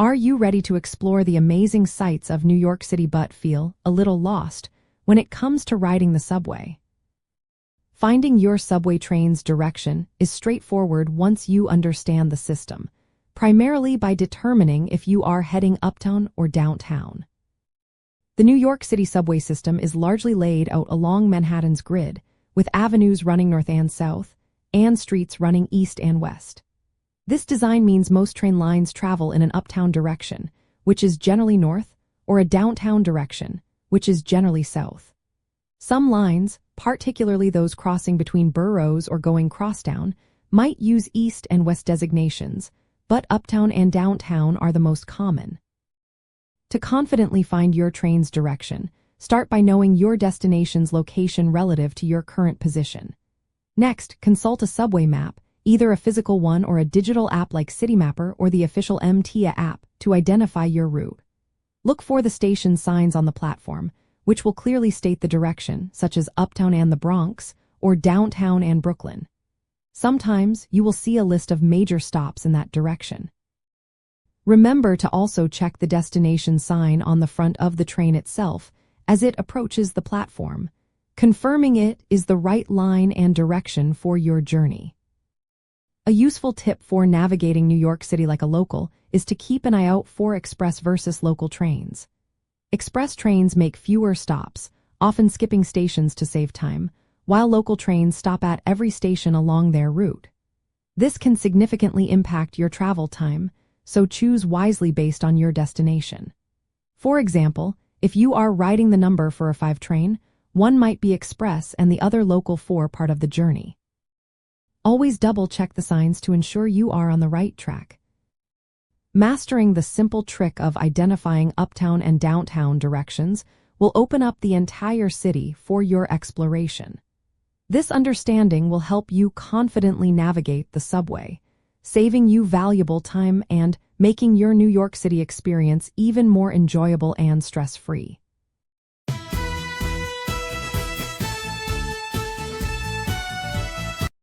Are you ready to explore the amazing sights of New York City but feel a little lost when it comes to riding the subway? Finding your subway train's direction is straightforward once you understand the system, primarily by determining if you are heading uptown or downtown. The New York City subway system is largely laid out along Manhattan's grid, with avenues running north and south, and streets running east and west. This design means most train lines travel in an uptown direction, which is generally north, or a downtown direction, which is generally south. Some lines, particularly those crossing between boroughs or going crosstown, might use east and west designations, but uptown and downtown are the most common. To confidently find your train's direction, start by knowing your destination's location relative to your current position. Next, consult a subway map, either a physical one or a digital app like CityMapper or the official MTA app, to identify your route. Look for the station signs on the platform, which will clearly state the direction, such as Uptown and the Bronx, or Downtown and Brooklyn. Sometimes you will see a list of major stops in that direction. Remember to also check the destination sign on the front of the train itself as it approaches the platform, confirming it is the right line and direction for your journey. A useful tip for navigating New York City like a local is to keep an eye out for express versus local trains. Express trains make fewer stops, often skipping stations to save time, while local trains stop at every station along their route. This can significantly impact your travel time, so choose wisely based on your destination. For example, if you are riding the number for a 5 train, one might be express and the other local for part of the journey. Always double-check the signs to ensure you are on the right track. Mastering the simple trick of identifying uptown and downtown directions will open up the entire city for your exploration. This understanding will help you confidently navigate the subway, saving you valuable time and making your New York City experience even more enjoyable and stress-free.